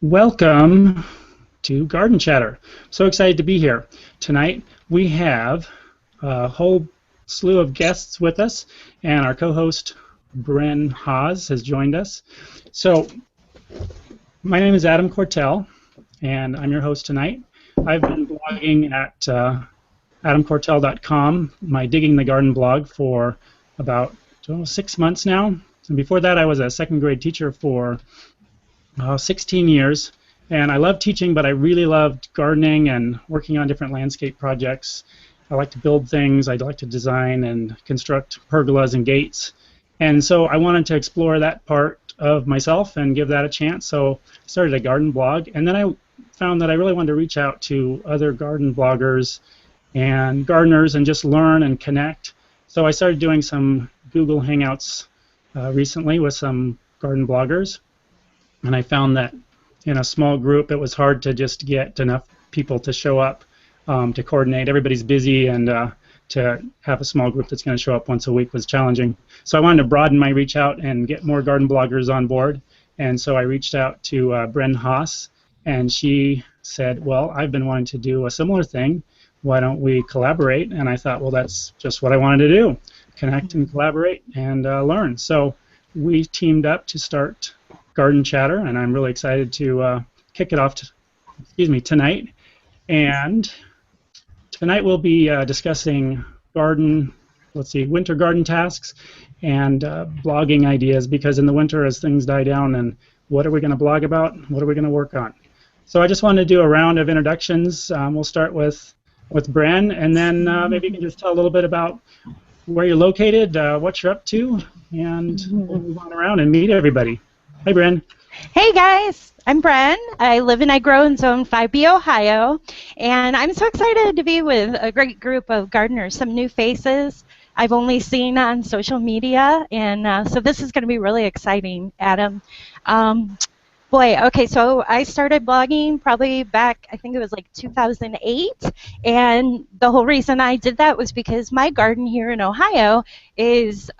Welcome to Garden Chatter. So excited to be here. Tonight we have a whole slew of guests with us, and our co-host Bren Haas has joined us. So my name is Adam Cortell, and I'm your host tonight. I've been blogging at adamcortell.com, my Digging the Garden blog, for about 6 months now. And before that, I was a second grade teacher for 16 years, and I love teaching, but I really loved gardening and working on different landscape projects. I like to build things. I like to design and construct pergolas and gates, and so I wanted to explore that part of myself and give that a chance. So I started a garden blog, and then I found that I really wanted to reach out to other garden bloggers and gardeners and just learn and connect. So I started doing some Google Hangouts recently with some garden bloggers. And I found that in a small group, it was hard to just get enough people to show up to coordinate. Everybody's busy, and to have a small group that's going to show up once a week was challenging. So I wanted to broaden my reach out and get more garden bloggers on board. And so I reached out to Bren Haas, and she said, well, I've been wanting to do a similar thing. Why don't we collaborate? And I thought, well, that's just what I wanted to do, connect and collaborate and learn. So we teamed up to start Garden Chatter, and I'm really excited to kick it off tonight. And tonight we'll be discussing winter garden tasks and blogging ideas, because in the winter, as things die down, and what are we going to blog about? What are we going to work on? So I just wanted to do a round of introductions. We'll start with Bren, and then maybe you can just tell a little bit about where you're located, what you're up to, and we'll move on around and meet everybody. Hi, Bren. Hey, guys. I'm Bren. I live and I grow in Zone 5B, Ohio, and I'm so excited to be with a great group of gardeners, some new faces I've only seen on social media, and so this is going to be really exciting, Adam. Okay, so I started blogging probably back, I think it was like 2008, and the whole reason I did that was because my garden here in Ohio is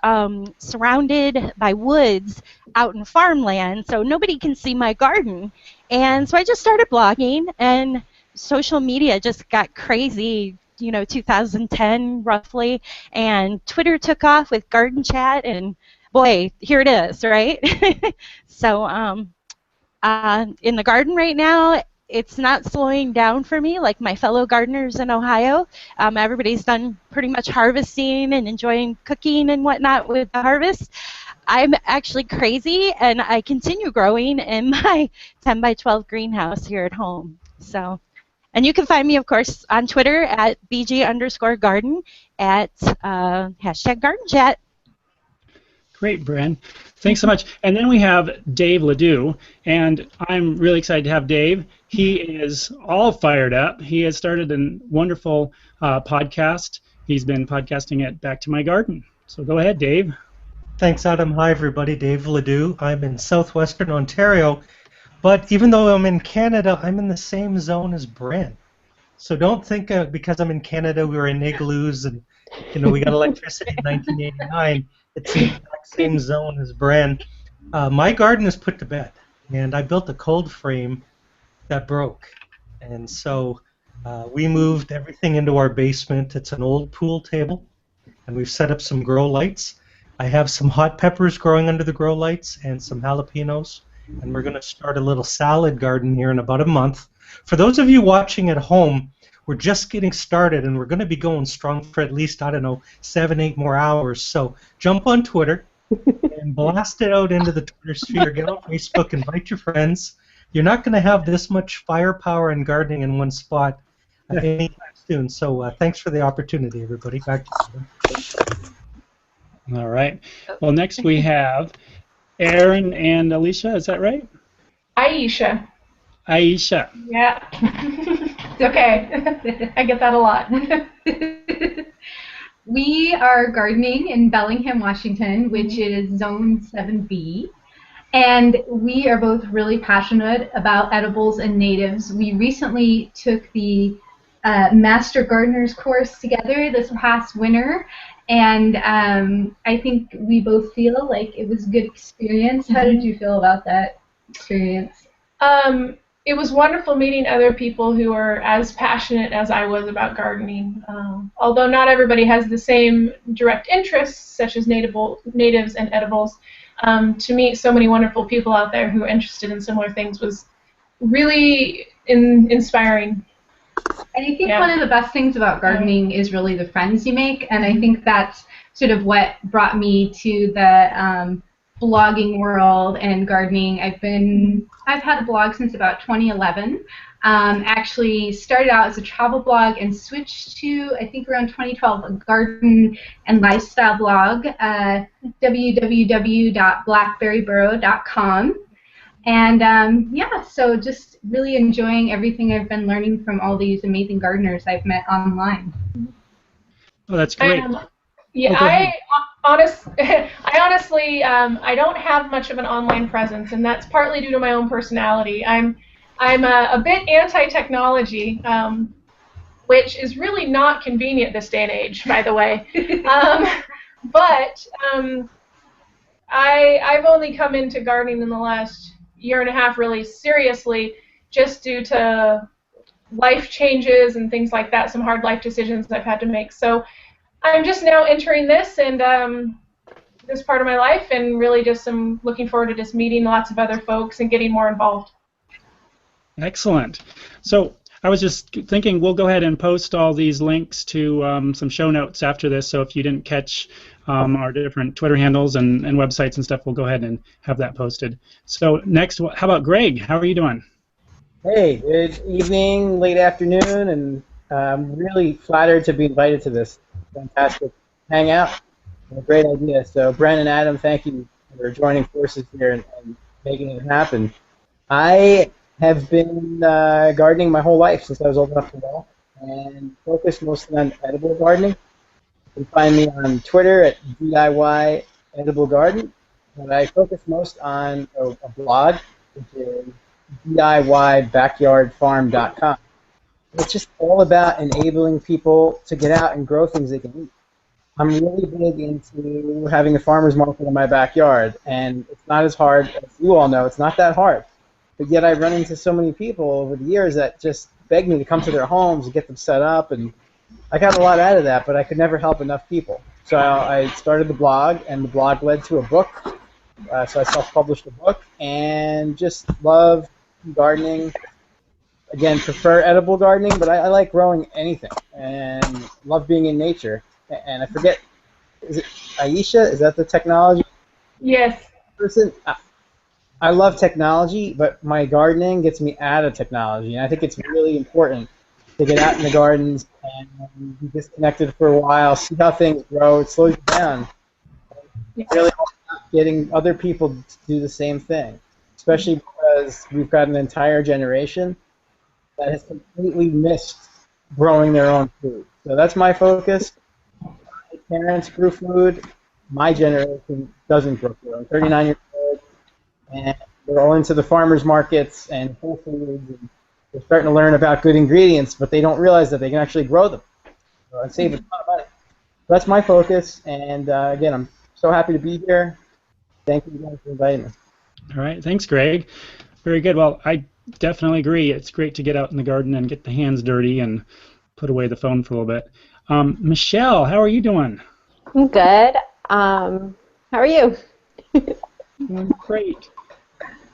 surrounded by woods out in farmland, so nobody can see my garden. And so I just started blogging, and social media just got crazy, 2010 roughly, and Twitter took off with Garden Chat, and boy, here it is, right? So, in the garden right now, it's not slowing down for me like my fellow gardeners in Ohio. Everybody's done pretty much harvesting and enjoying cooking and whatnot with the harvest. I'm actually crazy, and I continue growing in my 10 by 12 greenhouse here at home. So, and you can find me, of course, on Twitter at BG_garden at #GardenChat. Great, Bren. Thanks so much. And then we have Dave Ledoux, and I'm really excited to have Dave. He is all fired up. He has started a wonderful podcast. He's been podcasting at Back to My Garden. So go ahead, Dave. Thanks, Adam. Hi, everybody. Dave Ledoux. I'm in southwestern Ontario, but even though I'm in Canada, I'm in the same zone as Bren. So don't think because I'm in Canada we were in igloos and we got electricity in 1989. It's the exact same zone as Bren. My garden is put to bed, and I built a cold frame that broke. And so we moved everything into our basement. It's an old pool table, and we've set up some grow lights. I have some hot peppers growing under the grow lights and some jalapenos, and we're going to start a little salad garden here in about a month. For those of you watching at home, we're just getting started, and we're going to be going strong for at least, 7-8 more hours. So jump on Twitter and blast it out into the Twitter sphere. Get on Facebook, invite your friends. You're not going to have this much firepower and gardening in one spot anytime soon. So thanks for the opportunity, everybody. Back to you. All right. Well, next we have Erin and Alicia. Is that right? Aisha. Aisha. Yeah. It's okay. I get that a lot. We are gardening in Bellingham, Washington, which is Zone 7B. And we are both really passionate about edibles and natives. We recently took the Master Gardeners course together this past winter, and I think we both feel like it was a good experience. How did you feel about that experience? It was wonderful meeting other people who are as passionate as I was about gardening. Although not everybody has the same direct interests, such as natives and edibles, to meet so many wonderful people out there who are interested in similar things was really inspiring. And I think one of the best things about gardening is really the friends you make, and I think that's sort of what brought me to the blogging world and gardening. I've had a blog since about 2011. Actually started out as a travel blog and switched to, I think around 2012, a garden and lifestyle blog, www.blackberryburrow.com. And yeah, so just really enjoying everything I've been learning from all these amazing gardeners I've met online. Oh, that's great. Yeah, I honestly, I don't have much of an online presence, and that's partly due to my own personality. I'm a bit anti-technology, which is really not convenient this day and age, by the way. But I've only come into gardening in the last year and a half really seriously, just due to life changes and things like that, some hard life decisions I've had to make. So I'm just now entering this and this part of my life, and really just am looking forward to just meeting lots of other folks and getting more involved. Excellent. So I was just thinking we'll go ahead and post all these links to some show notes after this, so if you didn't catch our different Twitter handles and websites and stuff, we'll go ahead and have that posted. So next, how about Greg? How are you doing? Hey, good evening, late afternoon, and I'm really flattered to be invited to this fantastic hangout. A great idea. So Bren and Adam, thank you for joining forces here and making it happen. I have been gardening my whole life since I was old enough to walk, and focused mostly on edible gardening. You can find me on Twitter at DIY Edible Garden, but I focus most on a blog, which is DIYBackyardFarm.com. It's just all about enabling people to get out and grow things they can eat. I'm really big into having a farmer's market in my backyard, and it's not as hard as you all know. It's not that hard. But yet I run into so many people over the years that just beg me to come to their homes and get them set up, and I got a lot out of that, but I could never help enough people. So I started the blog, and the blog led to a book. So I self-published a book, and just love gardening. Again, prefer edible gardening, but I like growing anything, and love being in nature. And I forget, is it Aisha? Is that the technology Yes. person? I love technology, but my gardening gets me out of technology, and I think it's really important to get out in the gardens and be disconnected for a while, see how things grow. It slows you down. It's really getting other people to do the same thing, especially because we've got an entire generation that has completely missed growing their own food. So that's my focus. My parents grew food. My generation doesn't grow food. I'm 39 years old, and they're all into the farmers markets and Whole Foods, and they're starting to learn about good ingredients, but they don't realize that they can actually grow them. So I save a ton of money. So that's my focus, and again, I'm so happy to be here. Thank you guys for inviting me. All right, thanks, Greg. Very good. Well, I definitely agree. It's great to get out in the garden and get the hands dirty and put away the phone for a little bit. Michelle, how are you doing? I'm good. How are you? Great.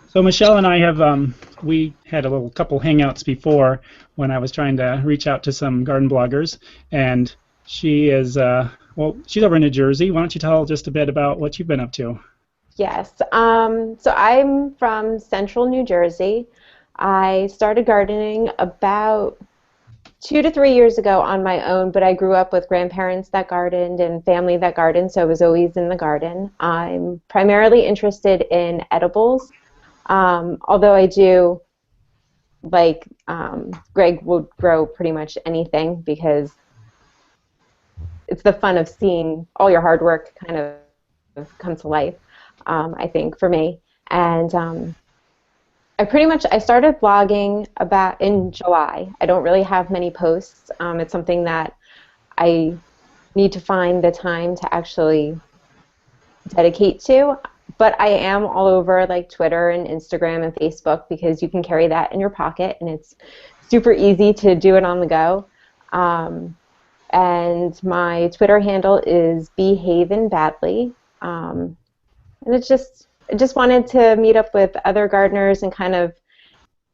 So Michelle and I have we had a little couple hangouts before when I was trying to reach out to some garden bloggers, and she is well, she's over in New Jersey. Why don't you tell just a bit about what you've been up to? Yes. So I'm from central New Jersey. I started gardening about 2 to 3 years ago on my own, but I grew up with grandparents that gardened and family that gardened, so I was always in the garden. I'm primarily interested in edibles, although I do, like Greg, would grow pretty much anything because it's the fun of seeing all your hard work kind of come to life, I think, for me. And I started blogging about in July. I don't really have many posts. It's something that I need to find the time to actually dedicate to. But I am all over like Twitter and Instagram and Facebook because you can carry that in your pocket and it's super easy to do it on the go. And my Twitter handle is behavingbadly. And I just wanted to meet up with other gardeners and kind of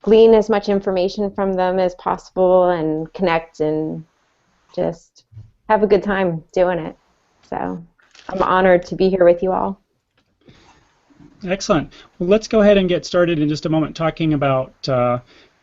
glean as much information from them as possible and connect and just have a good time doing it. So I'm honored to be here with you all. Excellent. Well, let's go ahead and get started in just a moment talking about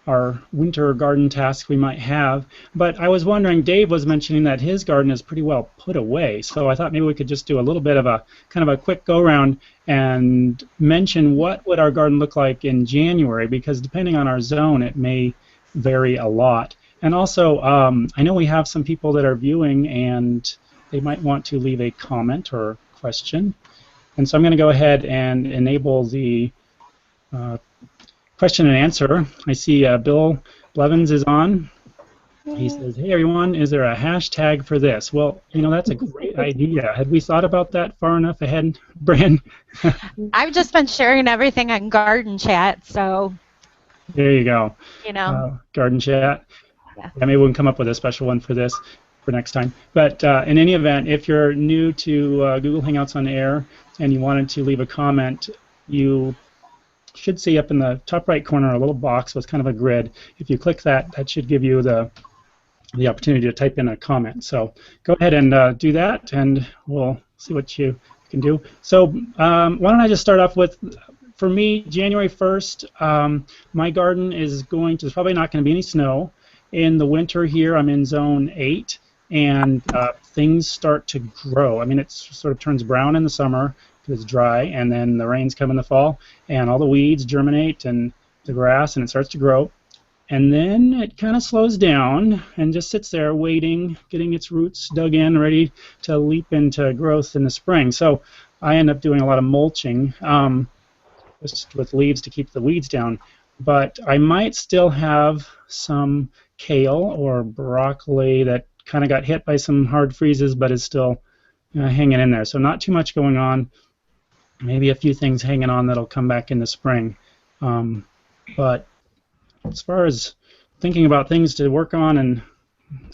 our winter garden tasks we might have. But I was wondering, Dave was mentioning that his garden is pretty well put away. So I thought maybe we could just do a little bit of a kind of a quick go-around and mention what would our garden look like in January, because depending on our zone, it may vary a lot. And also, I know we have some people that are viewing, and they might want to leave a comment or question. And so I'm going to go ahead and enable the question and answer. I see Bill Blevins is on. He says, hey everyone, is there a hashtag for this? Well, you know, that's a great idea. Had we thought about that far enough ahead, Bren? I've just been sharing everything on Garden Chat, so. There you go. You know. Garden Chat. Yeah. Maybe we can come up with a special one for this for next time. But in any event, if you're new to Google Hangouts on Air and you wanted to leave a comment, you should see up in the top right corner a little box with kind of a grid. If you click that, that should give you the opportunity to type in a comment. So go ahead and do that, and we'll see what you can do. So why don't I just start off with, for me, January 1st, my garden is there's probably not going to be any snow. In the winter here, I'm in zone 8, and things start to grow. I mean, it sort of turns brown in the summer because it's dry, and then the rains come in the fall, and all the weeds germinate and the grass, and it starts to grow. And then it kind of slows down and just sits there waiting, getting its roots dug in, ready to leap into growth in the spring. So I end up doing a lot of mulching just with leaves to keep the weeds down. But I might still have some kale or broccoli that kind of got hit by some hard freezes but is still hanging in there. So not too much going on. Maybe a few things hanging on that'll come back in the spring. But as far as thinking about things to work on, and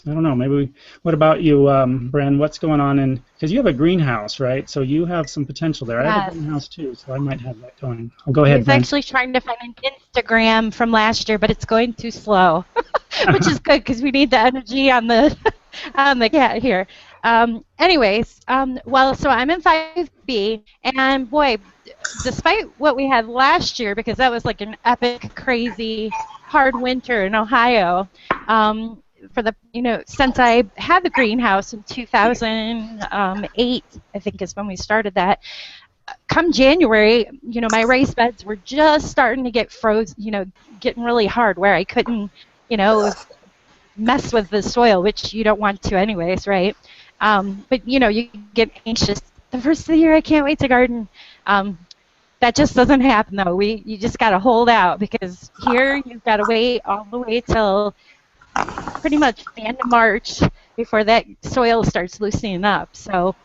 I don't know, maybe what about you, Bren? What's going on? Because you have a greenhouse, right? So you have some potential there. Yes. I have a greenhouse too, so I might have that going. I'll go ahead, He's Bren. actually trying to find an Instagram from last year, but it's going too slow, which is good because we need the energy on the cat here. Anyways, well, so I'm in 5B, and boy, despite what we had last year, because that was like an epic, crazy, hard winter in Ohio, for the, since I had the greenhouse in 2008, I think is when we started that. Come January, my raised beds were just starting to get frozen, getting really hard where I couldn't, mess with the soil, which you don't want to anyways, right? But, you get anxious. The first of the year, I can't wait to garden. That just doesn't happen, though. You just got to hold out, because here you've got to wait all the way till pretty much the end of March before that soil starts loosening up. So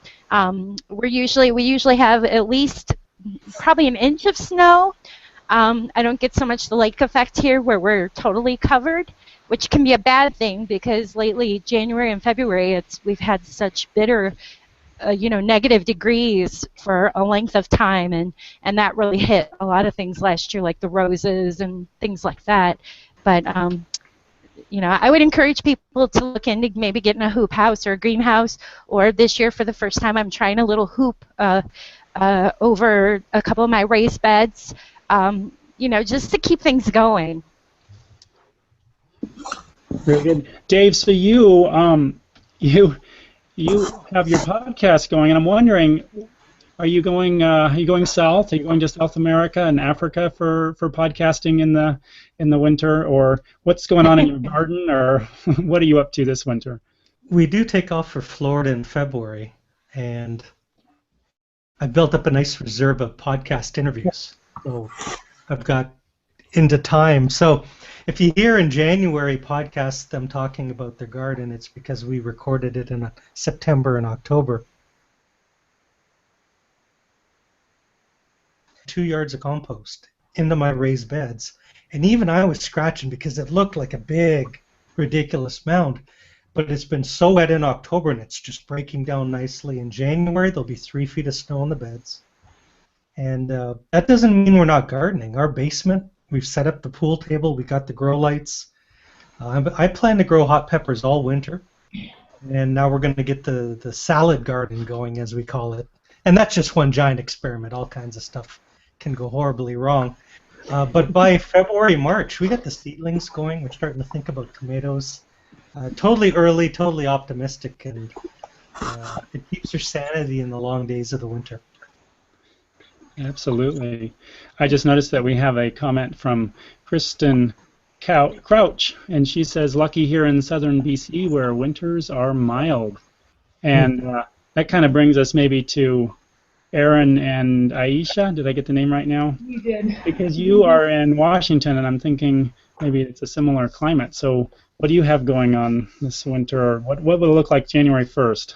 we usually have at least probably an inch of snow. I don't get so much the lake effect here where we're totally covered, which can be a bad thing because lately, January and February, we've had such bitter, negative degrees for a length of time, and that really hit a lot of things last year, like the roses and things like that. But I would encourage people to look into maybe getting a hoop house or a greenhouse, or this year for the first time I'm trying a little hoop over a couple of my raised beds, just to keep things going. Very good, Dave. So you have your podcast going, and I'm wondering, are you going south? Are you going to South America and Africa for podcasting in the winter, or what's going on in your garden, or what are you up to this winter? We do take off for Florida in February, and I built up a nice reserve of podcast interviews. So I've got into time. So if you hear in January podcasts them talking about their garden, it's because we recorded it in September and October. 2 yards of compost into my raised beds. And even I was scratching because it looked like a big, ridiculous mound. But it's been so wet in October, and it's just breaking down nicely. In January, there'll be 3 feet of snow in the beds. And that doesn't mean we're not gardening. Our basement, we've set up the pool table. We got the grow lights. I plan to grow hot peppers all winter. And now we're going to get the salad garden going, as we call it. And that's just one giant experiment. All kinds of stuff can go horribly wrong. But by February, March, we got the seedlings going. We're starting to think about tomatoes. Totally early, totally optimistic, and it keeps your sanity in the long days of the winter. Absolutely. I just noticed that we have a comment from Kristen Crouch, and she says, lucky here in southern BC where winters are mild. And that kind of brings us maybe to Erin and Aisha. Did I get the name right now? You did. Because you are in Washington, and I'm thinking maybe it's a similar climate. So what do you have going on this winter? Or what will it look like January 1st?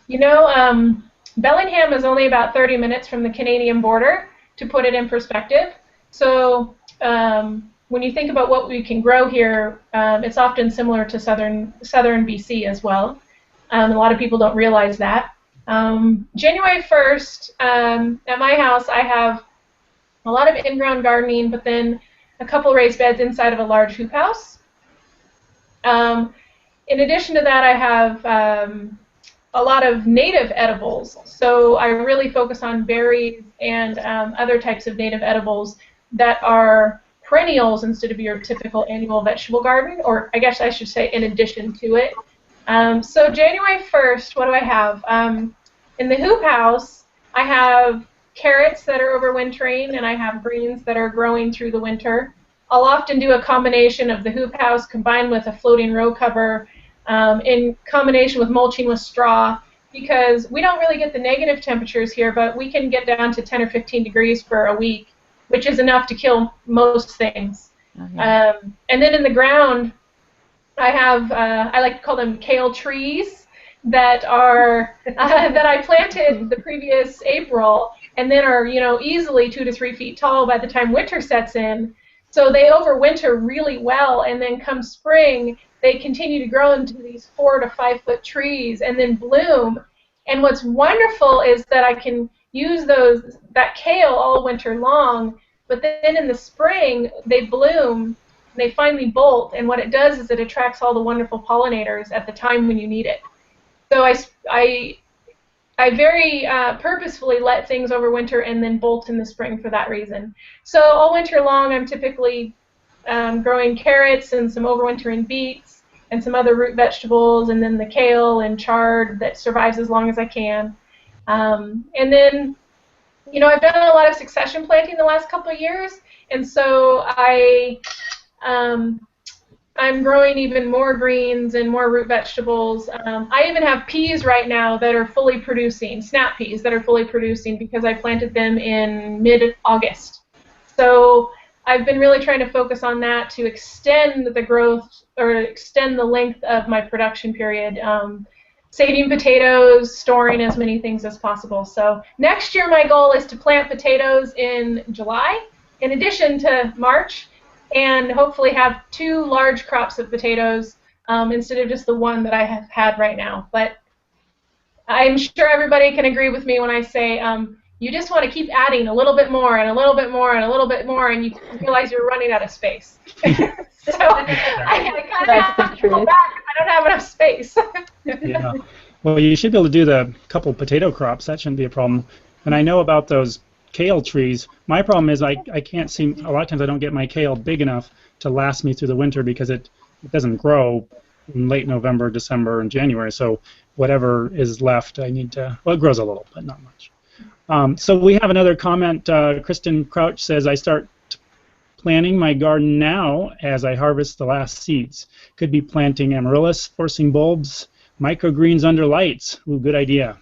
You know, Bellingham is only about 30 minutes from the Canadian border, to put it in perspective. So when you think about what we can grow here, it's often similar to southern BC as well. A lot of people don't realize that. January 1st, at my house, I have a lot of in-ground gardening, but then a couple raised beds inside of a large hoop house. In addition to that, I have a lot of native edibles. So I really focus on berries and other types of native edibles that are perennials instead of your typical annual vegetable garden, or I guess I should say in addition to it. So January 1st, what do I have? In the hoop house, I have carrots that are overwintering, and I have greens that are growing through the winter. I'll often do a combination of the hoop house combined with a floating row cover in combination with mulching with straw, because we don't really get the negative temperatures here, but we can get down to 10 or 15 degrees for a week, which is enough to kill most things. And then in the ground, I have, I like to call them kale trees that are that I planted the previous April, and then are, you know, easily 2 to 3 feet tall by the time winter sets in. So they overwinter really well, and then come spring, they continue to grow into these 4 to 5 foot trees and then bloom. And what's wonderful is that I can use that kale all winter long, but then in the spring they bloom, they finally bolt, and what it does is it attracts all the wonderful pollinators at the time when you need it. So I very purposefully let things overwinter and then bolt in the spring for that reason. So all winter long I'm typically growing carrots and some overwintering beets and some other root vegetables, and then the kale and chard that survives as long as I can. And then, you know, I've done a lot of succession planting the last couple of years, and so I'm growing even more greens and more root vegetables. I even have peas right now that are fully producing, snap peas that are fully producing, because I planted them in mid-August. So I've been really trying to focus on that to extend the growth, or extend the length of my production period. Saving potatoes, storing as many things as possible. So next year my goal is to plant potatoes in July, in addition to March, and hopefully have 2 large crops of potatoes instead of just the one that I have had right now. But I'm sure everybody can agree with me when I say you just want to keep adding a little bit more and a little bit more and a little bit more, and you realize you're running out of space. So I kind of have to go back if I don't have enough space. Yeah. Well, you should be able to do the couple potato crops. That shouldn't be a problem. And I know about those kale trees. My problem is I can't seem, a lot of times I don't get my kale big enough to last me through the winter, because it doesn't grow in late November, December, and January. So whatever is left, I need to, well, it grows a little, but not much. So we have another comment. Kristen Crouch says, I start planting my garden now as I harvest the last seeds. Could be planting amaryllis, forcing bulbs, microgreens under lights. Ooh, good idea.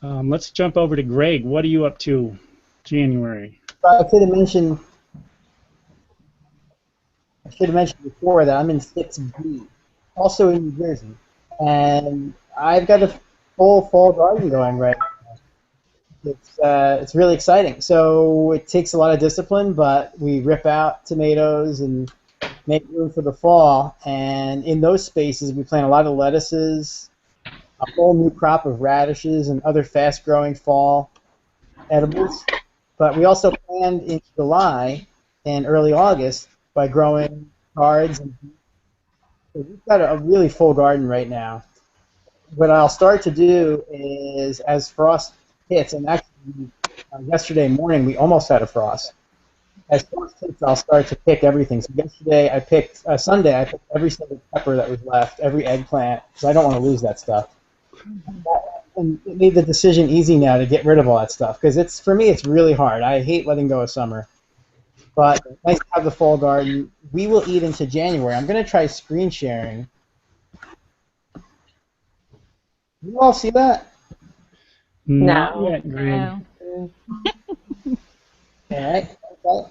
Let's jump over to Greg. What are you up to January? I should have mentioned before that I'm in 6B, also in New Jersey, and I've got a full fall garden going right now. It's really exciting. So it takes a lot of discipline, but we rip out tomatoes and make room for the fall. And in those spaces, we plant a lot of lettuces, a whole new crop of radishes and other fast-growing fall edibles. But we also planned in July and early August by growing carrots. And so we've got a really full garden right now. What I'll start to do is, as frost hits, and actually yesterday morning we almost had a frost. As frost hits, I'll start to pick everything. So yesterday I picked, Sunday I picked every single pepper that was left, every eggplant, because I don't want to lose that stuff. And it made the decision easy now to get rid of all that stuff, because for me it's really hard. I hate letting go of summer. But it's nice to have the fall garden. We will eat into January. I'm going to try screen sharing. You all see that? Not No. yet, Greg. No. All right. Okay.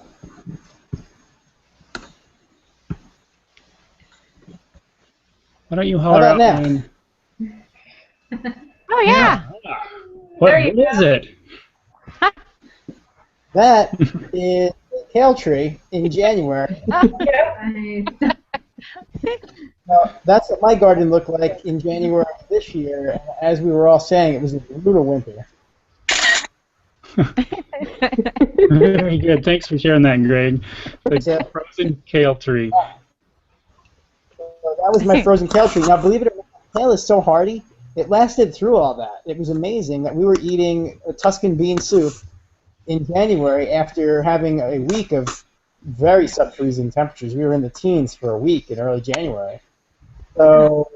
Why don't you holler about out? now? Wayne? Oh, yeah. What There you is it? That is a kale tree in January. Nice. Now, that's what my garden looked like in January of this year. And as we were all saying, it was a brutal winter. Very good. Thanks for sharing that, Greg. The Yeah. frozen kale tree. So that was my frozen kale tree. Now, believe it or not, kale is so hardy. It lasted through all that. It was amazing that we were eating a Tuscan bean soup in January after having a week of very sub-freezing temperatures. We were in the teens for a week in early January. So,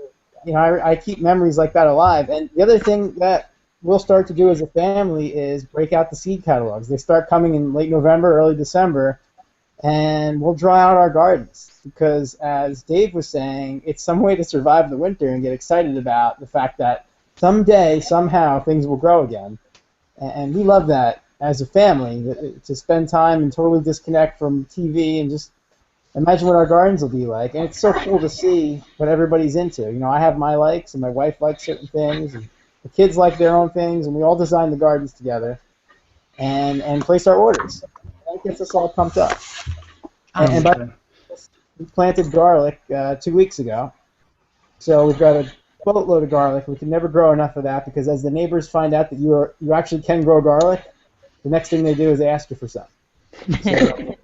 I keep memories like that alive. And the other thing that we'll start to do as a family is break out the seed catalogs. They start coming in late November, early December, and we'll draw out our gardens. Because as Dave was saying, it's some way to survive the winter and get excited about the fact that someday, somehow, things will grow again. And we love that as a family, to spend time and totally disconnect from TV and just imagine what our gardens will be like. And it's so cool to see what everybody's into. I have my likes, and my wife likes certain things, and the kids like their own things, and we all design the gardens together and place our orders. That gets us all pumped up. And we planted garlic 2 weeks ago, so we've got a boatload of garlic. We can never grow enough of that, because as the neighbors find out that you actually can grow garlic, the next thing they do is they ask you for some. So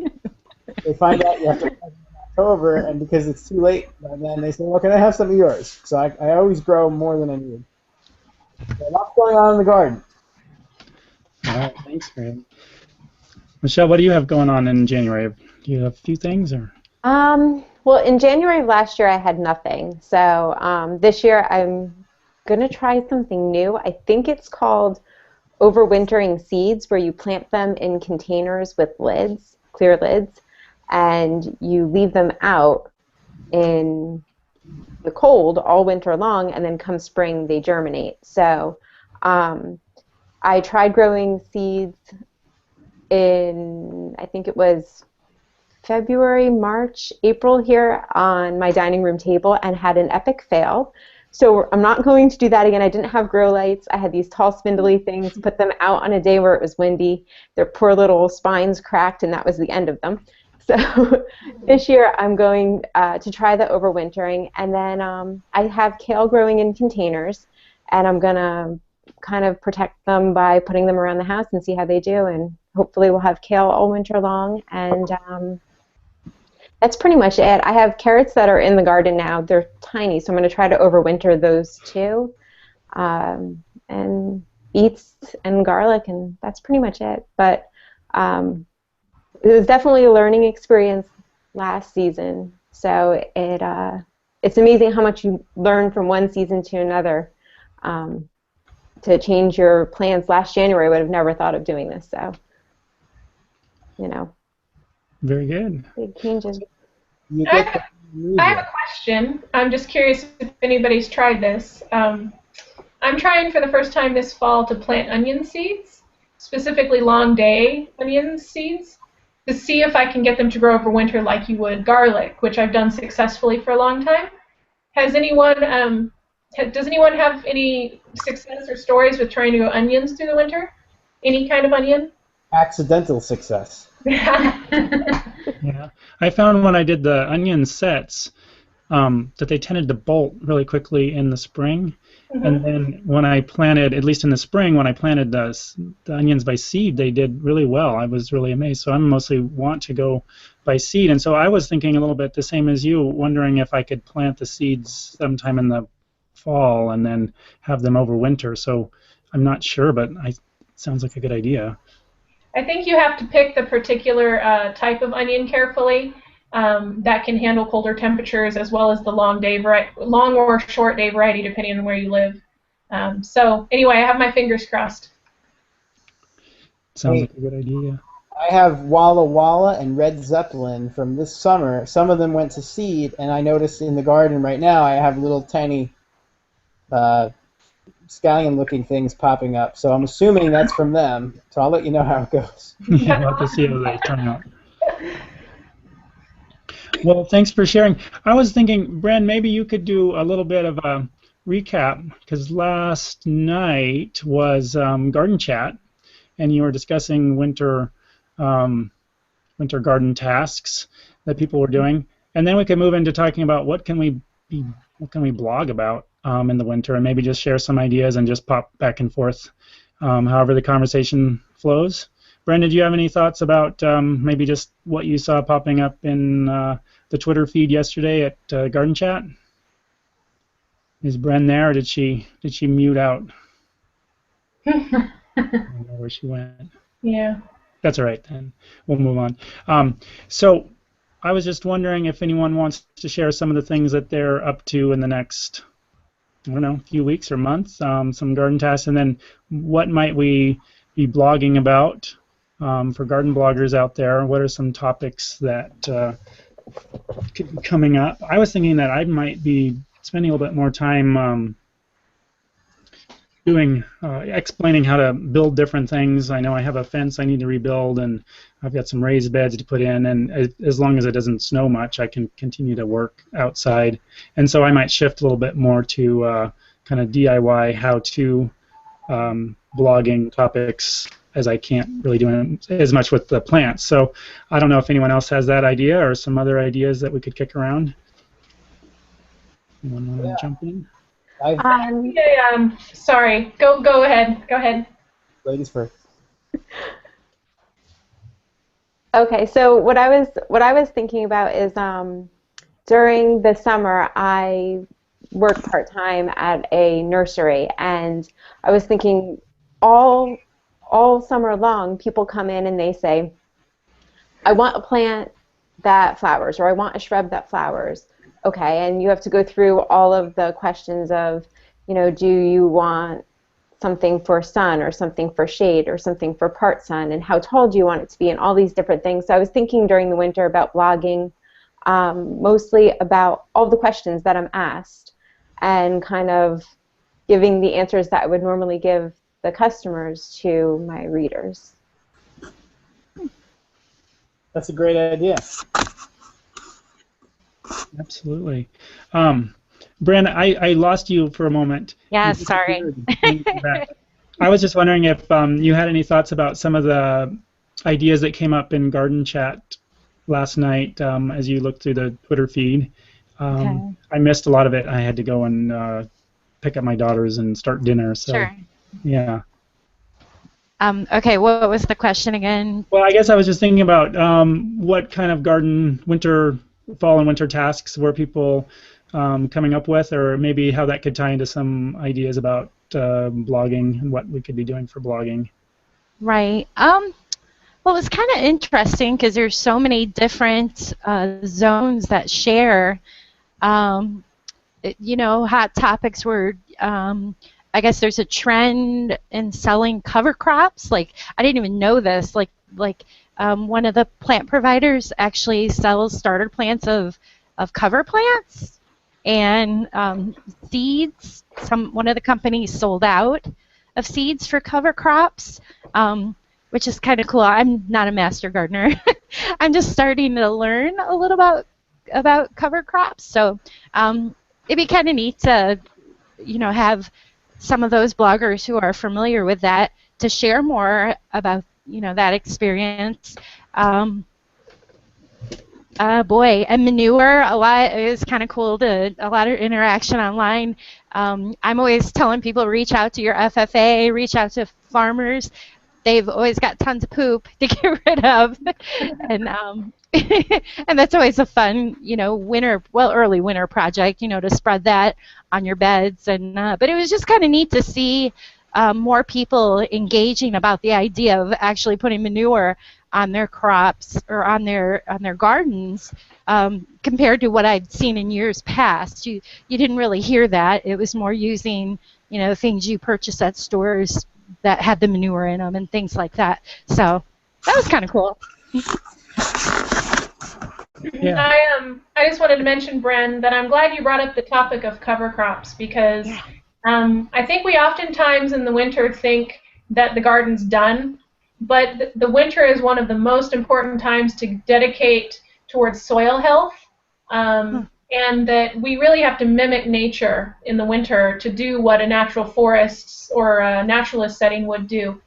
they find out you have to plant in October, and because it's too late, then they say, well, can I have some of yours? So I always grow more than I need. So lots going on in the garden. All right, thanks, Greg. Michelle, what do you have going on in January? Do you have a few things, or? Well, in January of last year, I had nothing. So this year, I'm going to try something new. I think it's called overwintering seeds, where you plant them in containers with lids, clear lids, and you leave them out in the cold all winter long, and then come spring, they germinate. So I tried growing seeds in, I think it was February, March, April here on my dining room table, and had an epic fail. So I'm not going to do that again. I didn't have grow lights. I had these tall, spindly things, put them out on a day where it was windy. Their poor little spines cracked, and that was the end of them. So this year I'm going to try the overwintering, and then I have kale growing in containers, and I'm going to kind of protect them by putting them around the house and see how they do, and hopefully we'll have kale all winter long. And that's pretty much it. I have carrots that are in the garden now. They're tiny, so I'm going to try to overwinter those too. And beets and garlic, and that's pretty much it. But it was definitely a learning experience last season. So it's amazing how much you learn from one season to another. To change your plans last January, I would have never thought of doing this. So, Very good. big changes. I have a question. I'm just curious if anybody's tried this. I'm trying for the first time this fall to plant onion seeds, specifically long day onion seeds, to see if I can get them to grow over winter like you would garlic, which I've done successfully for a long time. Does anyone have any success or stories with trying to grow onions through the winter? any kind of onion. Accidental success. Yeah, I found when I did the onion sets that they tended to bolt really quickly in the spring. And then when I planted, at least in the spring, when I planted the onions by seed, they did really well. I was really amazed. So I mostly want to go by seed. And so I was thinking a little bit the same as you, wondering if I could plant the seeds sometime in the fall and then have them over winter. So I'm not sure, but it sounds like a good idea. I think you have to pick the particular type of onion carefully. That can handle colder temperatures as well as the long or short day variety depending on where you live. So anyway, I have my fingers crossed. Sounds like a good idea. I have Walla Walla and Red Zeppelin from this summer. Some of them went to seed, and I noticed in the garden right now I have little tiny scallion-looking things popping up. So I'm assuming that's from them. So I'll let you know how it goes. Yeah, we'll have to see how they turn out. Well, thanks for sharing. I was thinking, Bren, maybe you could do a little bit of a recap, because last night was garden chat, and you were discussing winter garden tasks that people were doing, and then we could move into talking about what can we blog about in the winter, and maybe just share some ideas and just pop back and forth, however the conversation flows. Bren, did you have any thoughts about maybe just what you saw popping up in the Twitter feed yesterday at Garden Chat? Is Bren there, or did she mute out? I don't know where she went. Yeah. That's all right, then. We'll move on. So I was just wondering if anyone wants to share some of the things that they're up to in the next, I don't know, few weeks or months, some garden tasks, and then what might we be blogging about for garden bloggers out there? What are some topics that could be coming up? I was thinking that I might be spending a little bit more time explaining how to build different things. I know I have a fence I need to rebuild, and I've got some raised beds to put in, and as long as it doesn't snow much, I can continue to work outside. And so I might shift a little bit more to kind of DIY how-to blogging topics, as I can't really do as much with the plants. So I don't know if anyone else has that idea or some other ideas that we could kick around. Anyone want to jump in? Sorry. Go ahead. Go ahead. Ladies first. Okay, so what I was thinking about is during the summer I work part-time at a nursery, and I was thinking all summer long people come in and they say, I want a plant that flowers, or I want a shrub that flowers. Okay, and you have to go through all of the questions of, you know, do you want something for sun or something for shade or something for part sun, and how tall do you want it to be, and all these different things. So I was thinking during the winter about blogging mostly about all the questions that I'm asked and kind of giving the answers that I would normally give the customers to my readers. That's a great idea. Absolutely. Bren, I lost you for a moment. Yeah, sorry. I was just wondering if you had any thoughts about some of the ideas that came up in Garden Chat last night as you looked through the Twitter feed. Okay. I missed a lot of it. I had to go and pick up my daughters and start dinner. So, Sure. Yeah. Okay, what was the question again? Well, I guess I was just thinking about what kind of fall and winter tasks were people coming up with, or maybe how that could tie into some ideas about blogging and what we could be doing for blogging. Right. Well, it's kind of interesting because there's so many different zones that share. You know, hot topics were. I guess there's a trend in selling cover crops. Like, I didn't even know this. Like one of the plant providers actually sells starter plants of cover plants and seeds. One of the companies sold out of seeds for cover crops, which is kind of cool. I'm not a master gardener. I'm just starting to learn a little about cover crops. So it'd be kind of neat to, you know, have some of those bloggers who are familiar with that to share more about that experience. Boy, and manure, a lot is kind of cool. A lot of interaction online. I'm always telling people, reach out to your FFA, reach out to farmers. They've always got tons of poop to get rid of, and and that's always a fun, early winter project, to spread that on your beds. And but it was just kind of neat to see more people engaging about the idea of actually putting manure on their crops or on their gardens, compared to what I'd seen in years past. You didn't really hear that. It was more using things you purchase at stores that had the manure in them and things like that. So that was kind of cool. Yeah. I just wanted to mention, Bren, that I'm glad you brought up the topic of cover crops, because I think we oftentimes in the winter think that the garden's done, but the winter is one of the most important times to dedicate towards soil health, and that we really have to mimic nature in the winter to do what a natural forest or a naturalist setting would do.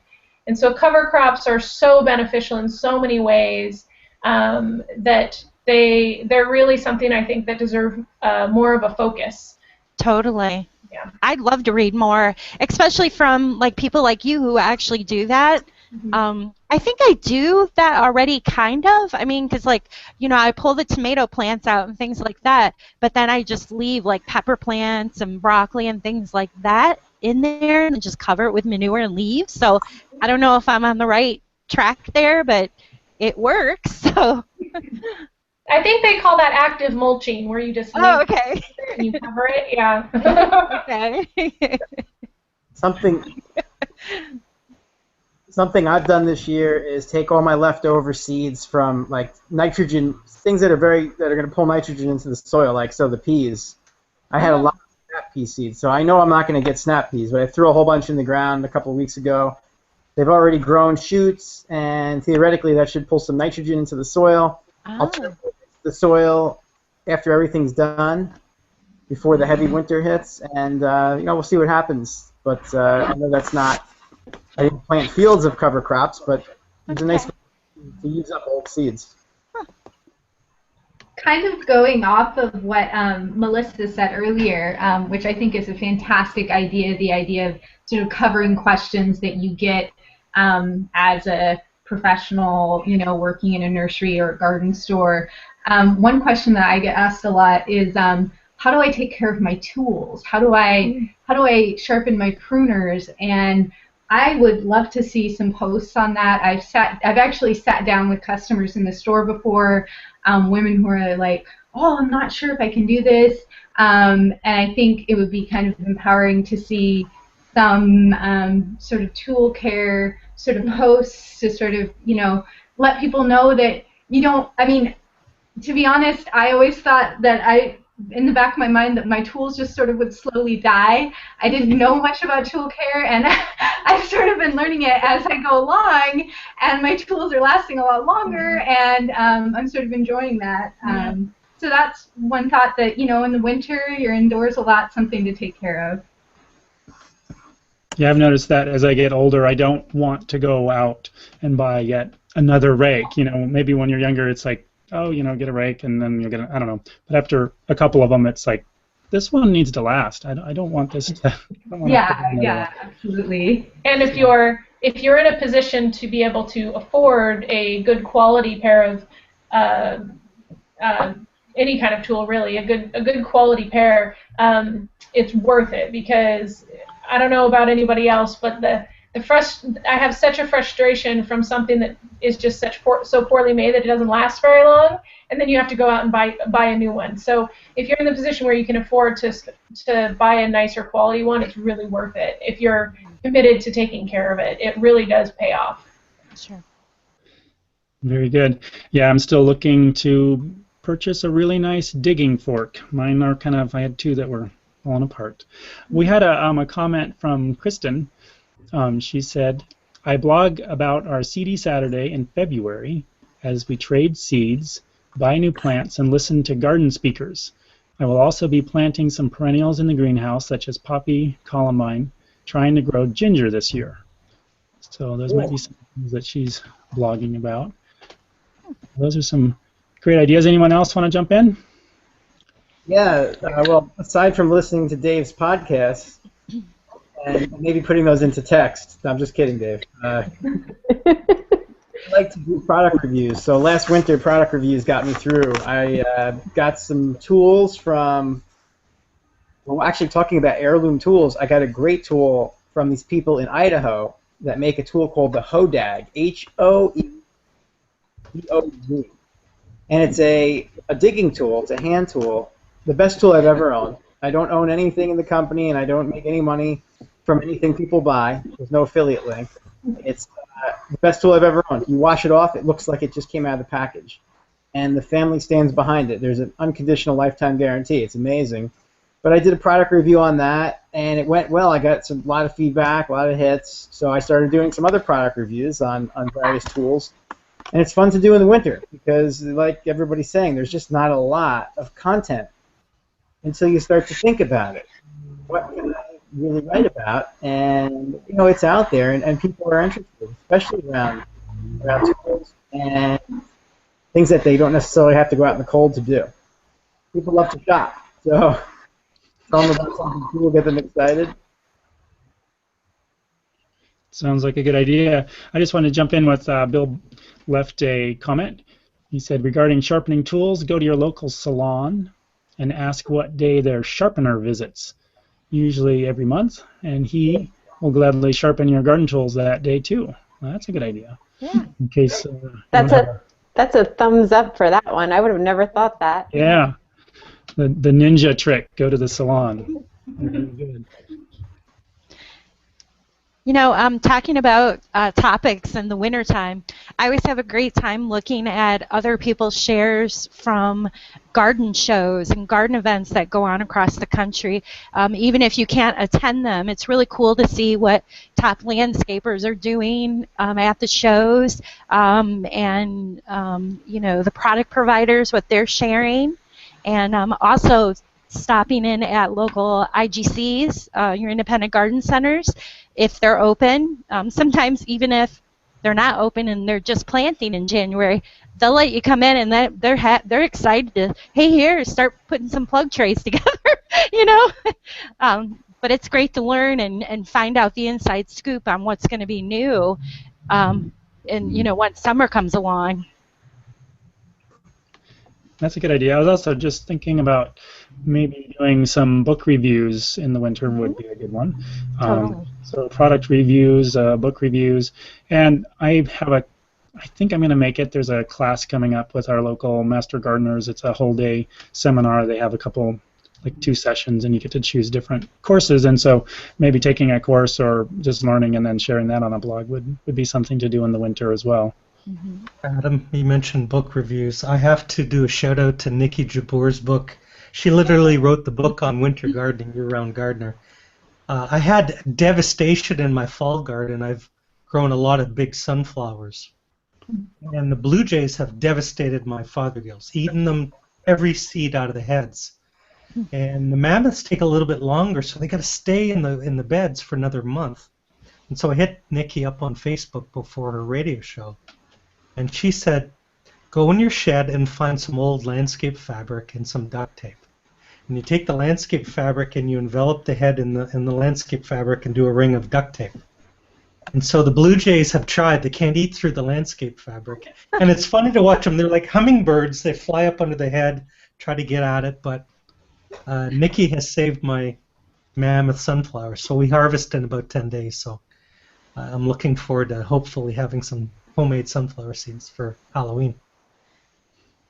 And so cover crops are so beneficial in so many ways, that they're really something, I think, that deserve more of a focus. Totally. Yeah. I'd love to read more, especially from people like you who actually do that. I think I do that already, kind of. I mean, because I pull the tomato plants out and things like that, but then I just leave pepper plants and broccoli and things like that in there and just cover it with manure and leaves. So I don't know if I'm on the right track there, but it works. So I think they call that active mulching, where you just okay. And you cover it. Yeah. Okay. Something I've done this year is take all my leftover seeds from nitrogen, things that are going to pull nitrogen into the soil, the peas. I had a lot of snap pea seeds, so I know I'm not going to get snap peas, but I threw a whole bunch in the ground a couple of weeks ago. They've already grown shoots, and theoretically that should pull some nitrogen into the soil. I'll turn the soil after everything's done, before the heavy winter hits, and we'll see what happens. But I know that's not. I didn't plant fields of cover crops, but it's a nice way to use up old seeds. Kind of going off of what Melissa said earlier, which I think is a fantastic idea, the idea of sort of covering questions that you get as a professional, working in a nursery or a garden store. One question that I get asked a lot is, how do I take care of my tools? How do I sharpen my pruners? And I would love to see some posts on that. I've actually sat down with customers in the store before, women who are like, oh, I'm not sure if I can do this. And I think it would be kind of empowering to see some sort of tool care sort of posts to sort of, let people know that to be honest, I always thought that in the back of my mind, that my tools just sort of would slowly die. I didn't know much about tool care, and I've sort of been learning it as I go along, and my tools are lasting a lot longer, and I'm sort of enjoying that. So that's one thought, that, in the winter, you're indoors a lot, something to take care of. Yeah, I've noticed that as I get older, I don't want to go out and buy yet another rake. Maybe when you're younger, it's like, oh, get a rake, and then you'll get I don't know. But after a couple of them, it's like, this one needs to last. I don't want this to. Yeah, absolutely. And if you're in a position to be able to afford a good quality pair of any kind of tool, really, a good quality pair, it's worth it, because I don't know about anybody else, but I have such a frustration from something that is just so poorly made that it doesn't last very long, and then you have to go out and buy a new one. So if you're in the position where you can afford to buy a nicer quality one, it's really worth it. If you're committed to taking care of it, it really does pay off. Sure. Very good. Yeah, I'm still looking to purchase a really nice digging fork. Mine are I had two that were falling apart. We had a comment from Kristen. She said, I blog about our Seedy Saturday in February as we trade seeds, buy new plants, and listen to garden speakers. I will also be planting some perennials in the greenhouse, such as poppy, columbine, trying to grow ginger this year. So those might be some things that she's blogging about. Those are some great ideas. Anyone else want to jump in? Yeah, well, aside from listening to Dave's podcast and maybe putting those into text, no, I'm just kidding, Dave. I like to do product reviews. So last winter, product reviews got me through. I got some tools from, well, actually talking about heirloom tools, I got a great tool from these people in Idaho that make a tool called the HOEDOG, H-O-E-D-O-G. And it's a digging tool. It's a hand tool. The best tool I've ever owned. I don't own anything in the company, and I don't make any money from anything people buy. There's no affiliate link. It's the best tool I've ever owned. You wash it off, it looks like it just came out of the package. And the family stands behind it. There's an unconditional lifetime guarantee. It's amazing. But I did a product review on that, and it went well. I got a lot of feedback, a lot of hits. So I started doing some other product reviews on various tools. And it's fun to do in the winter because, like everybody's saying, there's just not a lot of content until you start to think about it. What can I really write about? And, you know, it's out there, and people are interested, especially around tools and things that they don't necessarily have to go out in the cold to do. People love to shop, so tell them about something cool, get them excited. Sounds like a good idea. I just wanted to jump in with Bill left a comment. He said, regarding sharpening tools, go to your local salon and ask what day their sharpener visits, usually every month, and he will gladly sharpen your garden tools that day too. Well, that's a good idea. Yeah. In case That's a thumbs up for that one. I would have never thought that. Yeah. The ninja trick, go to the salon. Really good. You know, talking about topics in the wintertime, I always have a great time looking at other people's shares from garden shows and garden events that go on across the country. Even if you can't attend them, it's really cool to see what top landscapers are doing at the shows and, you know, the product providers, what they're sharing. And also stopping in at local IGCs, your independent garden centers, if they're open. Sometimes even if they're not open and they're just planting in January, they'll let you come in and they're excited to, hey, here, start putting some plug trays together, you know. But it's great to learn and find out the inside scoop on what's going to be new, and you know, once summer comes along. That's a good idea. I was also just thinking about maybe doing some book reviews in the winter would be a good one. Totally. So product reviews, book reviews, and I think I'm going to make it. There's a class coming up with our local master gardeners. It's a whole day seminar. They have a couple, like 2 sessions, and you get to choose different courses. And so maybe taking a course or just learning and then sharing that on a blog would be something to do in the winter as well. Mm-hmm. Adam, you mentioned book reviews. I have to do a shout out to Nikki Jabour's book. She literally wrote the book on winter gardening, year-round gardener. I had devastation in my fall garden. I've grown a lot of big sunflowers. And the blue jays have devastated my fothergills, eaten them every seed out of the heads. And the mammoths take a little bit longer, so they got to stay in the beds for another month. And so I hit Nikki up on Facebook before her radio show. And she said, go in your shed and find some old landscape fabric and some duct tape. And you take the landscape fabric and you envelop the head in the landscape fabric and do a ring of duct tape. And so the blue jays have tried. They can't eat through the landscape fabric. And it's funny to watch them. They're like hummingbirds. They fly up under the head, try to get at it. But Nikki has saved my mammoth sunflowers. So we harvest in about 10 days. So I'm looking forward to hopefully having some homemade sunflower seeds for Halloween.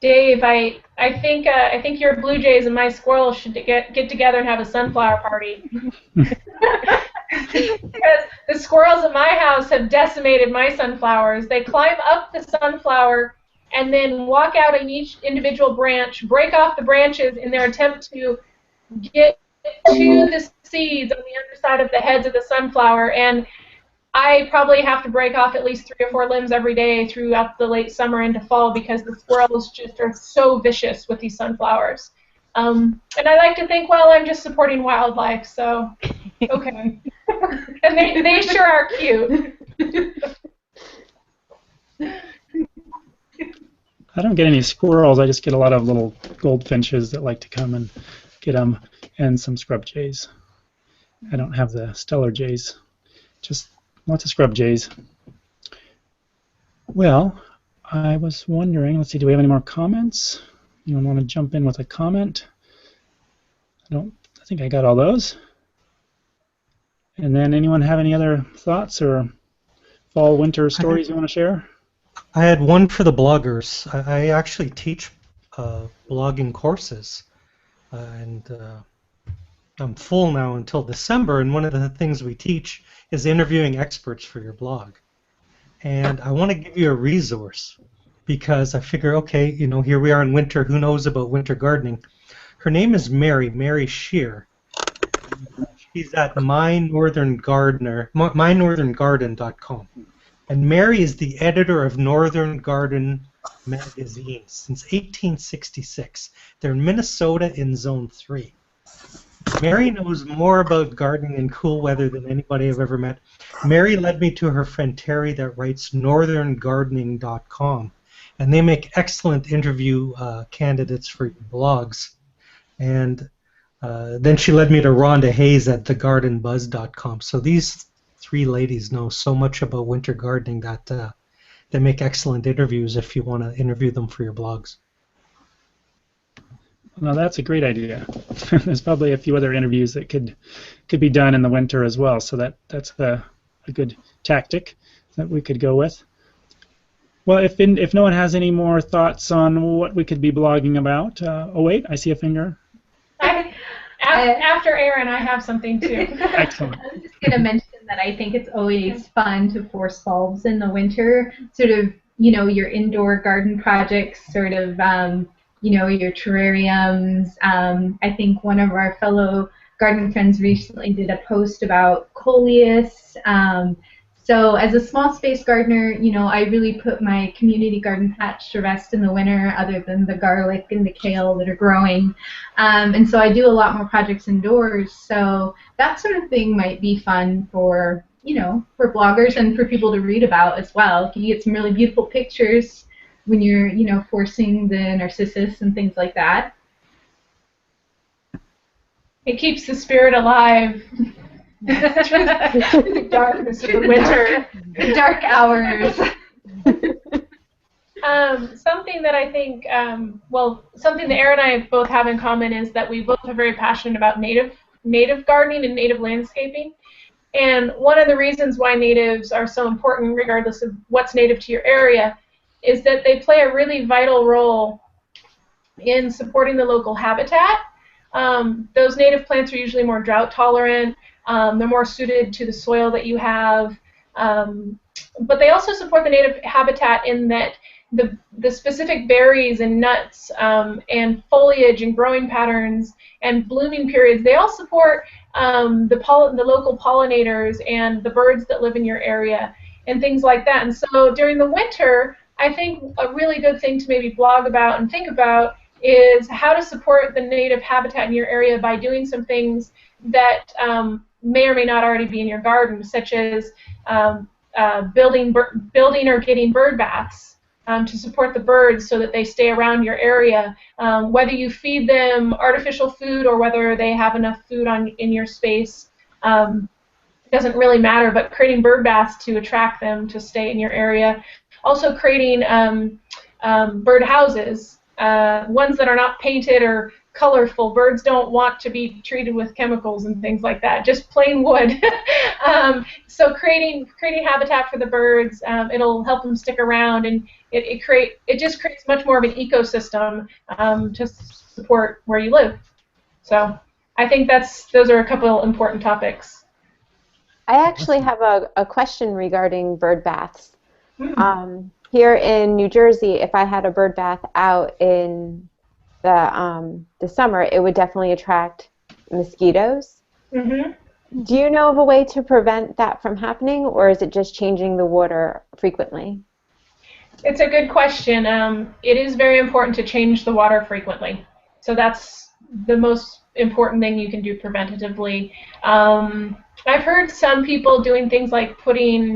Dave, I think your blue jays and my squirrels should get together and have a sunflower party. Because the squirrels at my house have decimated my sunflowers. They climb up the sunflower and then walk out on each individual branch, break off the branches in their attempt to get to the seeds on the underside of the heads of the sunflower. And I probably have to break off at least 3 or 4 limbs every day throughout the late summer into fall because the squirrels just are so vicious with these sunflowers. And I like to think, well, I'm just supporting wildlife, so okay. And they sure are cute. I don't get any squirrels. I just get a lot of little goldfinches that like to come and get them, and some scrub jays. I don't have the stellar jays, just lots of scrub jays. Well, I was wondering, let's see, do we have any more comments? Anyone want to jump in with a comment? I think I got all those. And then anyone have any other thoughts or fall, winter stories you want to share? I had one for the bloggers. I actually teach blogging courses, and I'm full now until December, and one of the things we teach is interviewing experts for your blog. And I want to give you a resource because I figure, okay, you know, here we are in winter, who knows about winter gardening? Her name is Mary Shear. She's at mynortherngarden.com. And Mary is the editor of Northern Garden magazine since 1866. They're in Minnesota in Zone 3. Mary knows more about gardening in cool weather than anybody I've ever met. Mary led me to her friend Terry that writes northerngardening.com, and they make excellent interview candidates for your blogs. And then she led me to Rhonda Hayes at thegardenbuzz.com. So these three ladies know so much about winter gardening that they make excellent interviews if you want to interview them for your blogs. Well, that's a great idea. There's probably a few other interviews that could be done in the winter as well, so that's a good tactic that we could go with. Well, if no one has any more thoughts on what we could be blogging about, oh wait, I see a finger. After Erin, I have something too. Excellent. I was just going to mention that I think it's always fun to force bulbs in the winter, sort of, you know, your indoor garden projects, sort of, you know, your terrariums. I think one of our fellow garden friends recently did a post about coleus. So as a small space gardener, you know, I really put my community garden patch to rest in the winter, other than the garlic and the kale that are growing. And so I do a lot more projects indoors. So that sort of thing might be fun for, you know, for bloggers and for people to read about as well. You get some really beautiful pictures when you're, you know, forcing the narcissus and things like that. It keeps the spirit alive. The darkness of the winter. The dark hours. Something that I think, something that Erin and I both have in common is that we both are very passionate about native gardening and native landscaping. And one of the reasons why natives are so important, regardless of what's native to your area, is that they play a really vital role in supporting the local habitat. Those native plants are usually more drought tolerant. They're more suited to the soil that you have. But they also support the native habitat in that the specific berries and nuts and foliage and growing patterns and blooming periods, they all support the local pollinators and the birds that live in your area and things like that. And so during the winter, I think a really good thing to maybe blog about and think about is how to support the native habitat in your area by doing some things that may or may not already be in your garden, such as building or getting bird baths to support the birds so that they stay around your area. Whether you feed them artificial food or whether they have enough food in your space doesn't really matter, but creating bird baths to attract them to stay in your area. Also creating bird houses, ones that are not painted or colorful. Birds don't want to be treated with chemicals and things like that, just plain wood. So creating habitat for the birds, it'll help them stick around, and it just creates much more of an ecosystem to support where you live. So I think those are a couple important topics. I actually have a question regarding bird baths. Mm-hmm. Here in New Jersey, if I had a bird bath out in the summer, it would definitely attract mosquitoes. Mm-hmm. Do you know of a way to prevent that from happening, or is it just changing the water frequently? It's a good question. It is very important to change the water frequently. So that's the most important thing you can do preventatively. I've heard some people doing things like putting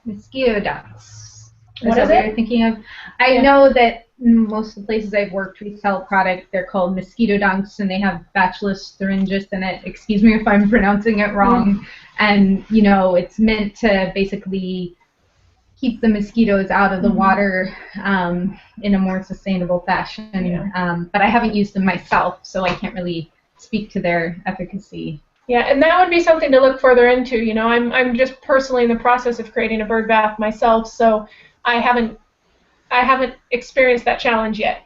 mosquito ducts. What Is is that what it? you're thinking of? I know that most of the places I've worked, we sell a product. They're called mosquito dunks, and they have Bacillus thuringiensis in it. Excuse me if I'm pronouncing it wrong. And it's meant to basically keep the mosquitoes out of the water in a more sustainable fashion. Yeah. But I haven't used them myself, so I can't really speak to their efficacy. Yeah, and that would be something to look further into. I'm just personally in the process of creating a bird bath myself, so I haven't experienced that challenge yet.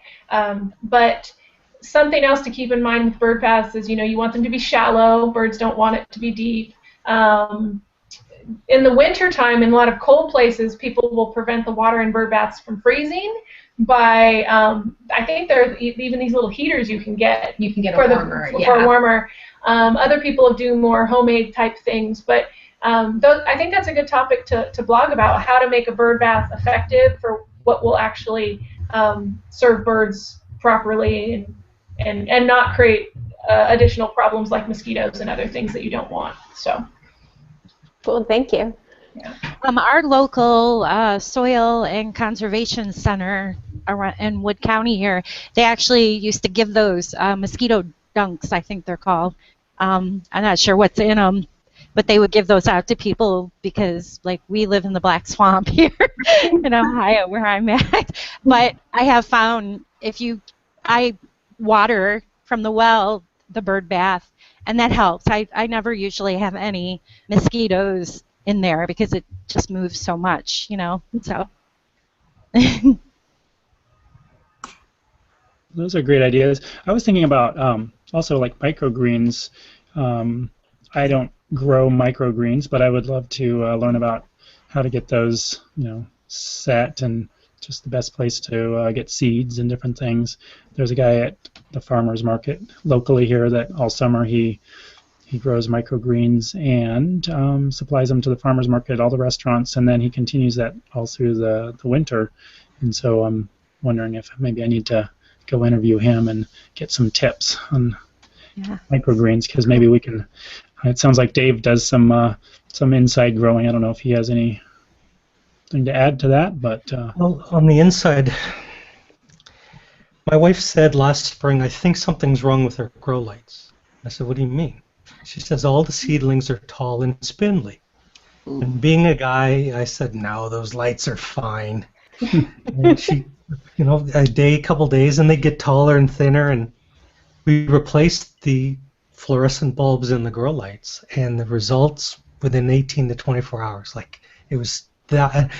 But something else to keep in mind with bird baths is, you want them to be shallow. Birds don't want it to be deep. In the wintertime, in a lot of cold places, people will prevent the water in bird baths from freezing by, I think there are even these little heaters you can get. You can get for a warmer. For a warmer. Other people do more homemade type things, but I think that's a good topic to blog about, how to make a bird bath effective for what will actually serve birds properly and not create additional problems like mosquitoes and other things that you don't want. So. Cool, thank you. Yeah. Our local soil and conservation center in Wood County here, they actually used to give those mosquito dunks, I think they're called. I'm not sure what's in them, but they would give those out to people because, like, we live in the Black Swamp here in Ohio, where I'm at. But I have found I water from the well the bird bath, and that helps. I never usually have any mosquitoes in there because it just moves so much, so. Those are great ideas. I was thinking about also like microgreens. I don't grow microgreens, but I would love to learn about how to get those, set and just the best place to get seeds and different things. There's a guy at the farmer's market locally here that all summer he grows microgreens and supplies them to the farmer's market, all the restaurants, and then he continues that all through the winter. And so I'm wondering if maybe I need to go interview him and get some tips on microgreens, because maybe we can. It sounds like Dave does some inside growing. I don't know if he has anything to add to that, but well, on the inside, my wife said last spring, I think something's wrong with her grow lights. I said, what do you mean? She says all the seedlings are tall and spindly. Ooh. And being a guy, I said, no, those lights are fine. And she, a couple days, and they get taller and thinner, and we replaced the fluorescent bulbs in the grow lights, and the results within 18 to 24 hours. Like, it was that.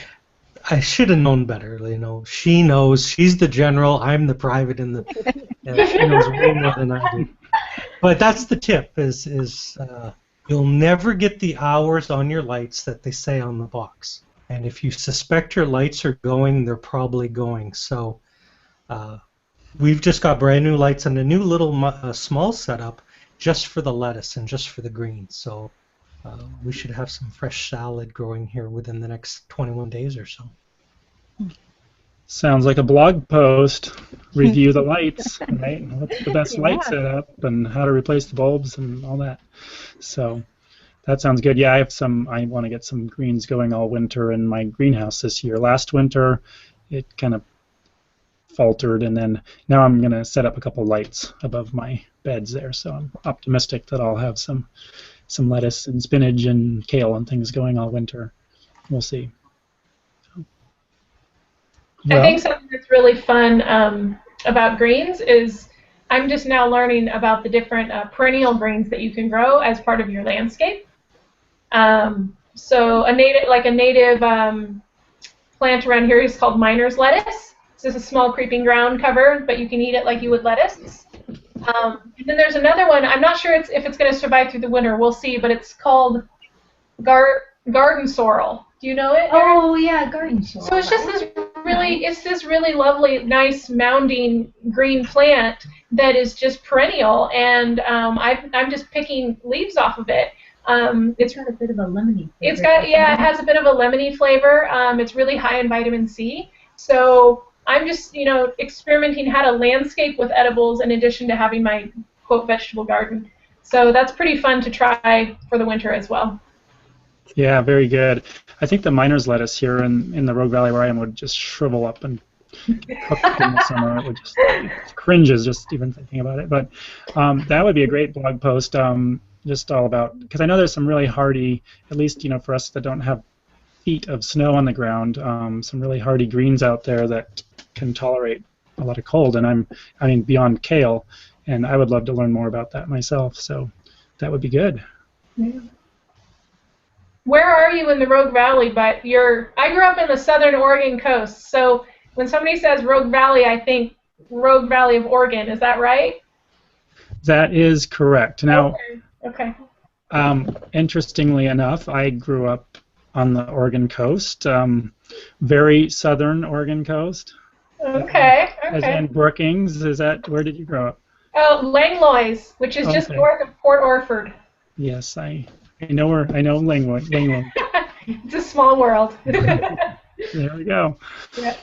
I should have known better. She knows. She's the general. I'm the private, and she knows way more than I do. But that's the tip: is you'll never get the hours on your lights that they say on the box. And if you suspect your lights are going, they're probably going. So we've just got brand new lights and a new little small setup just for the lettuce and just for the greens. So we should have some fresh salad growing here within the next 21 days or so. Sounds like a blog post. Review the lights, right? What's the best light setup and how to replace the bulbs and all that. So that sounds good. Yeah, I want to get some greens going all winter in my greenhouse this year. Last winter, it kind of faltered, and then now I'm going to set up a couple lights above my beds there. So I'm optimistic that I'll have some lettuce and spinach and kale and things going all winter. We'll see. I think something that's really fun about greens is I'm just now learning about the different perennial greens that you can grow as part of your landscape. So a native plant around here is called miner's lettuce. It's just a small creeping ground cover, but you can eat it like you would lettuce. And then there's another one. I'm not sure if it's going to survive through the winter. We'll see, but it's called garden sorrel. Do you know it, Erin? Oh yeah, garden sorrel. So it's just this really lovely, nice mounding green plant that is just perennial, and I'm just picking leaves off of it. It's got a bit of a lemony flavor. It has a bit of a lemony flavor. It's really high in vitamin C. So I'm just experimenting how to landscape with edibles in addition to having my quote vegetable garden. So that's pretty fun to try for the winter as well. Yeah, very good. I think the miner's lettuce here in the Rogue Valley where I am would just shrivel up and cook in the summer. It would just cringes just even thinking about it. But that would be a great blog post, just all about, because I know there's some really hardy, at least for us that don't have feet of snow on the ground, some really hardy greens out there that can tolerate a lot of cold. And I mean beyond kale, and I would love to learn more about that myself. So that would be good. Yeah. Where are you in the Rogue Valley? But I grew up in the southern Oregon coast, so when somebody says Rogue Valley, I think Rogue Valley of Oregon. Is that right? That is correct. Now, okay. Interestingly enough, I grew up on the Oregon coast, very southern Oregon coast. Okay. As in Brookings, where did you grow up? Oh, Langlois, which is just north of Port Orford. Yes, I know Langlois. It's a small world. There we go. Yeah.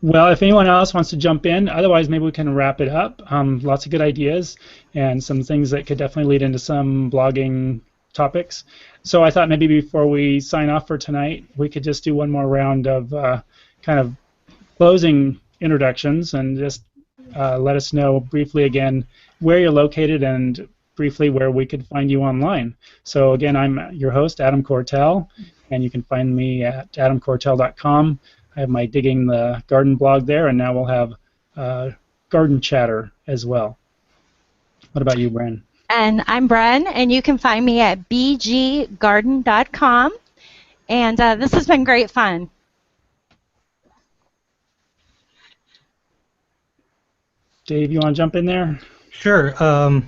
Well, if anyone else wants to jump in, otherwise maybe we can wrap it up. Lots of good ideas and some things that could definitely lead into some blogging topics. So I thought maybe before we sign off for tonight, we could just do one more round of kind of closing introductions and just let us know briefly again where you're located and briefly where we could find you online. So again, I'm your host, Adam Cortell, and you can find me at adamcortell.com. I have my Digging the Garden blog there, and now we'll have Garden Chatter as well. What about you, Bren? And I'm Bren, and you can find me at bggarden.com. And this has been great fun. Dave, you want to jump in there? Sure.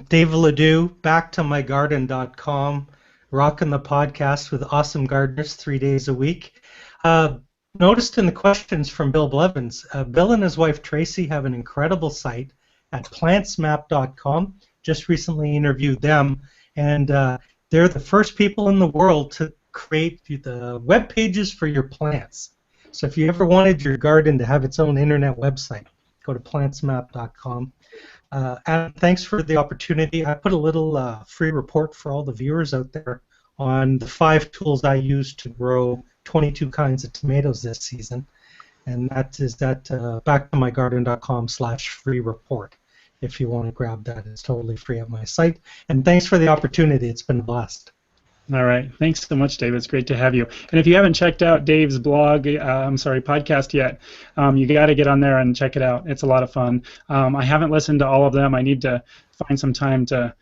Dave Ledoux, backtomygarden.com, rocking the podcast with awesome gardeners 3 days a week. Noticed in the questions from Bill Blevins, Bill and his wife Tracy have an incredible site at plantsmap.com. Just recently interviewed them, and they're the first people in the world to create the web pages for your plants. So if you ever wanted your garden to have its own internet website, go to plantsmap.com. Adam, thanks for the opportunity. I put a little free report for all the viewers out there on the 5 tools I use to grow 22 kinds of tomatoes this season, and that is at backtomygarden.com/free report. If you want to grab that, it's totally free on my site. And thanks for the opportunity. It's been a blast. All right. Thanks so much, Dave. It's great to have you. And if you haven't checked out Dave's podcast yet, you got to get on there and check it out. It's a lot of fun. I haven't listened to all of them. I need to find some time to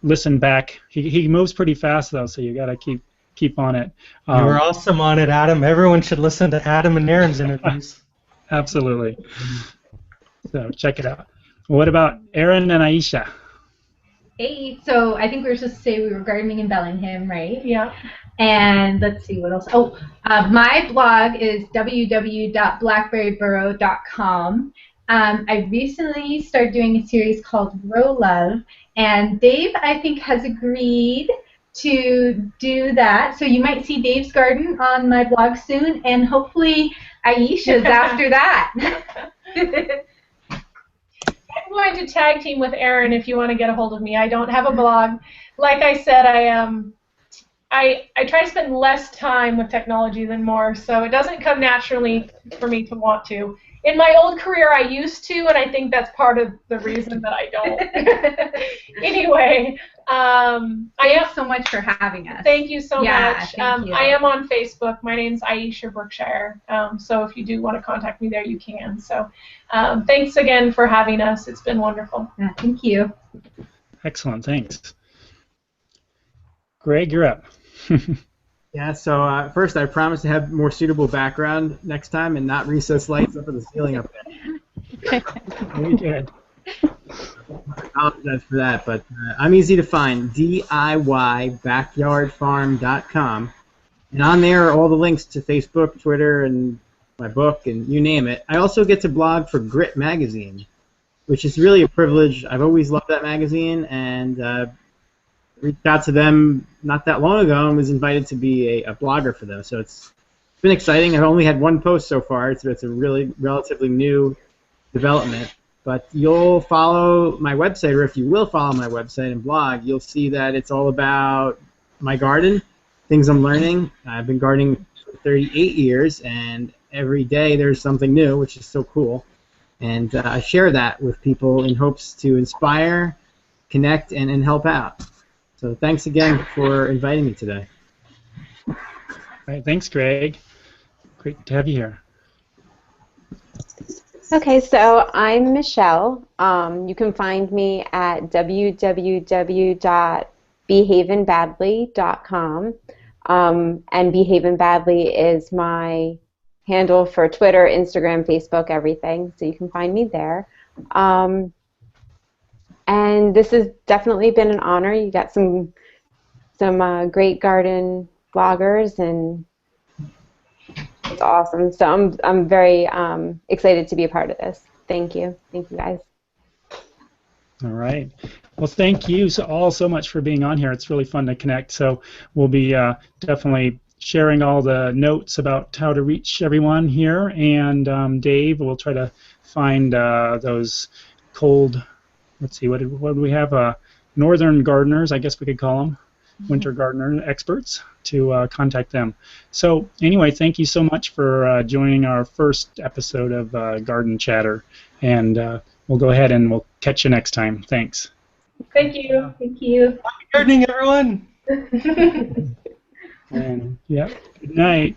listen back. He moves pretty fast, though, so you got to keep on it. You were awesome on it, Adam. Everyone should listen to Adam and Erin's interviews. Absolutely. So check it out. What about Erin and Aisha? Hey, so I think we were supposed to say we were gardening in Bellingham, right? Yeah. And let's see what else. Oh, my blog is www.blackberryburrow.com. I recently started doing a series called Grow Love, and Dave, I think, has agreed to do that. So you might see Dave's garden on my blog soon, and hopefully Aisha's after that. I'm going to tag team with Erin if you want to get a hold of me. I don't have a blog. Like I said, I try to spend less time with technology than more, so it doesn't come naturally for me to want to. In my old career, I used to, and I think that's part of the reason that I don't. Anyway, Thanks so much for having us. Thank you so much. Thank you. I am on Facebook. My name's Aisha Brookshire. So if you do want to contact me there, you can. So thanks again for having us. It's been wonderful. Yeah, thank you. Excellent. Thanks. Greg, you're up. Yeah, so first I promise to have more suitable background next time and not recess lights up in the ceiling up there. Very good. I apologize for that, but I'm easy to find, DIYBackyardFarm.com, and on there are all the links to Facebook, Twitter, and my book, and you name it. I also get to blog for Grit Magazine, which is really a privilege. I've always loved that magazine, and reached out to them not that long ago and was invited to be a blogger for them. So it's been exciting. I've only had one post so far. It's a really relatively new development. But you'll follow my website, or if you will follow my website and blog, you'll see that it's all about my garden, things I'm learning. I've been gardening for 38 years, and every day there's something new, which is so cool. And I share that with people in hopes to inspire, connect, and help out. So thanks again for inviting me today. All right, thanks, Greg. Great to have you here. Okay, so I'm Michelle. You can find me at www.behavingbadly.com. And Behavin' Badly is my handle for Twitter, Instagram, Facebook, everything. So you can find me there. And this has definitely been an honor. You got some great garden bloggers, and it's awesome. So I'm very excited to be a part of this. Thank you. Thank you, guys. All right. Well, thank you all so much for being on here. It's really fun to connect. So we'll be definitely sharing all the notes about how to reach everyone here. And Dave, we'll try to find those cold, let's see, what do we have? Northern gardeners, I guess we could call them, winter gardener experts, to contact them. So anyway, thank you so much for joining our first episode of Garden Chatter. And we'll go ahead and we'll catch you next time. Thanks. Thank you. Thank you. Happy gardening, everyone! And yeah, good night.